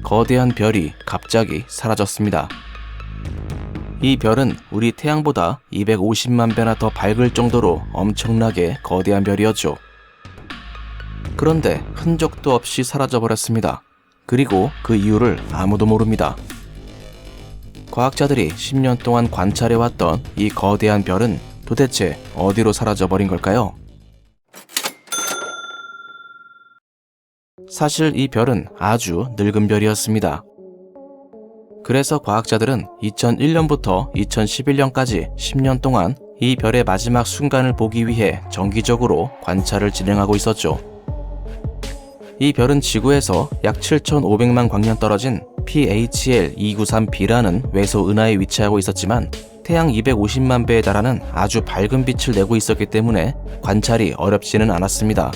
거대한 별이 갑자기 사라졌습니다. 이 별은 우리 태양보다 250만 배나 더 밝을 정도로 엄청나게 거대한 별이었죠. 그런데 흔적도 없이 사라져버렸습니다. 그리고 그 이유를 아무도 모릅니다. 과학자들이 10년 동안 관찰해왔던 이 거대한 별은 도대체 어디로 사라져버린 걸까요? 사실 이 별은 아주 늙은 별이었습니다. 그래서 과학자들은 2001년부터 2011년까지 10년 동안 이 별의 마지막 순간을 보기 위해 정기적으로 관찰을 진행하고 있었죠. 이 별은 지구에서 약 7,500만 광년 떨어진 PHL 293b라는 외소 은하에 위치하고 있었지만 태양 250만 배에 달하는 아주 밝은 빛을 내고 있었기 때문에 관찰이 어렵지는 않았습니다.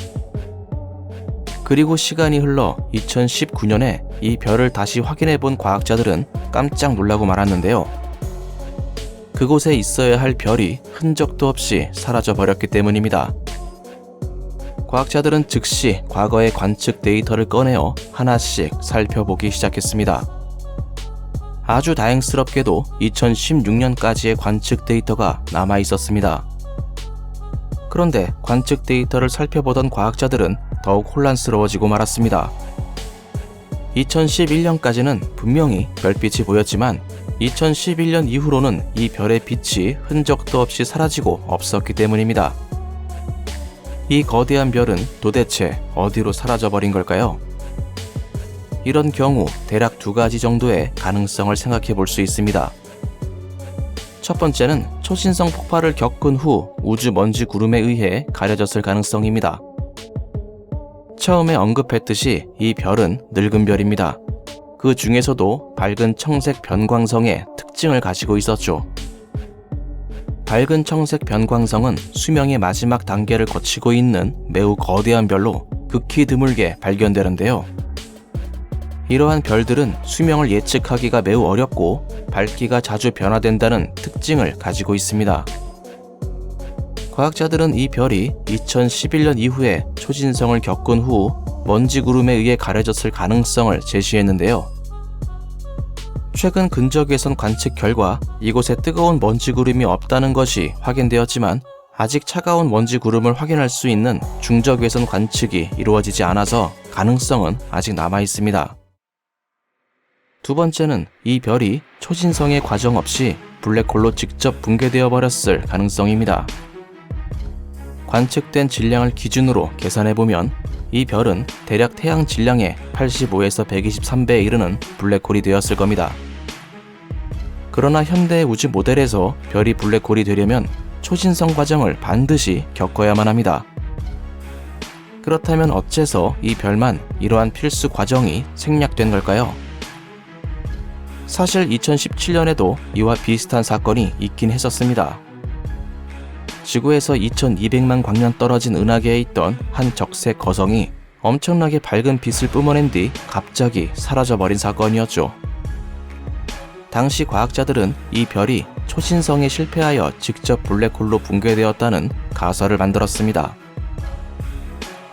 그리고 시간이 흘러 2019년에 이 별을 다시 확인해 본 과학자들은 깜짝 놀라고 말았는데요. 그곳에 있어야 할 별이 흔적도 없이 사라져 버렸기 때문입니다. 과학자들은 즉시 과거의 관측 데이터를 꺼내어 하나씩 살펴보기 시작했습니다. 아주 다행스럽게도 2016년까지의 관측 데이터가 남아 있었습니다. 그런데 관측 데이터를 살펴보던 과학자들은 더욱 혼란스러워지고 말았습니다. 2011년까지는 분명히 별빛이 보였지만 2011년 이후로는 이 별의 빛이 흔적도 없이 사라지고 없었기 때문입니다. 이 거대한 별은 도대체 어디로 사라져버린 걸까요? 이런 경우 대략 두 가지 정도의 가능성을 생각해 볼 수 있습니다. 첫 번째는 초신성 폭발을 겪은 후 우주 먼지 구름에 의해 가려졌을 가능성입니다. 처음에 언급했듯이 이 별은 늙은 별입니다. 그 중에서도 밝은 청색 변광성의 특징을 가지고 있었죠. 밝은 청색 변광성은 수명의 마지막 단계를 거치고 있는 매우 거대한 별로 극히 드물게 발견되는데요. 이러한 별들은 수명을 예측하기가 매우 어렵고 밝기가 자주 변화된다는 특징을 가지고 있습니다. 과학자들은 이 별이 2011년 이후에 초신성을 겪은 후 먼지 구름에 의해 가려졌을 가능성을 제시했는데요. 최근 근적외선 관측 결과 이곳에 뜨거운 먼지 구름이 없다는 것이 확인되었지만 아직 차가운 먼지 구름을 확인할 수 있는 중적외선 관측이 이루어지지 않아서 가능성은 아직 남아 있습니다. 두 번째는 이 별이 초신성의 과정 없이 블랙홀로 직접 붕괴되어 버렸을 가능성입니다. 관측된 질량을 기준으로 계산해보면 이 별은 대략 태양 질량의 85에서 123배에 이르는 블랙홀이 되었을 겁니다. 그러나 현대의 우주 모델에서 별이 블랙홀이 되려면 초신성 과정을 반드시 겪어야만 합니다. 그렇다면 어째서 이 별만 이러한 필수 과정이 생략된 걸까요? 사실 2017년에도 이와 비슷한 사건이 있긴 했었습니다. 지구에서 2200만 광년 떨어진 은하계에 있던 한 적색 거성이 엄청나게 밝은 빛을 뿜어낸 뒤 갑자기 사라져버린 사건이었죠. 당시 과학자들은 이 별이 초신성에 실패하여 직접 블랙홀로 붕괴되었다는 가설을 만들었습니다.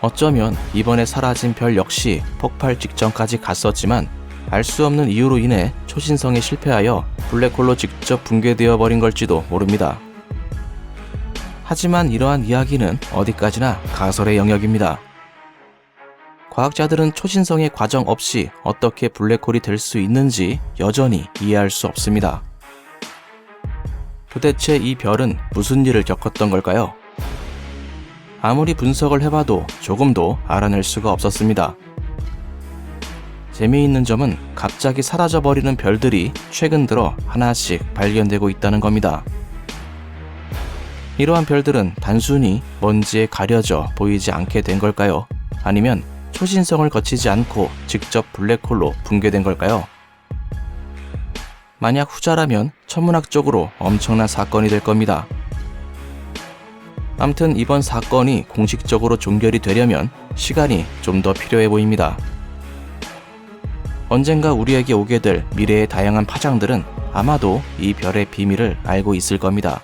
어쩌면 이번에 사라진 별 역시 폭발 직전까지 갔었지만 알 수 없는 이유로 인해 초신성에 실패하여 블랙홀로 직접 붕괴되어 버린 걸지도 모릅니다. 하지만 이러한 이야기는 어디까지나 가설의 영역입니다. 과학자들은 초신성의 과정 없이 어떻게 블랙홀이 될 수 있는지 여전히 이해할 수 없습니다. 도대체 이 별은 무슨 일을 겪었던 걸까요? 아무리 분석을 해봐도 조금도 알아낼 수가 없었습니다. 재미있는 점은 갑자기 사라져버리는 별들이 최근 들어 하나씩 발견되고 있다는 겁니다. 이러한 별들은 단순히 먼지에 가려져 보이지 않게 된 걸까요? 아니면 초신성을 거치지 않고 직접 블랙홀로 붕괴된 걸까요? 만약 후자라면 천문학적으로 엄청난 사건이 될 겁니다. 암튼 이번 사건이 공식적으로 종결이 되려면 시간이 좀 더 필요해 보입니다. 언젠가 우리에게 오게 될 미래의 다양한 파장들은 아마도 이 별의 비밀을 알고 있을 겁니다.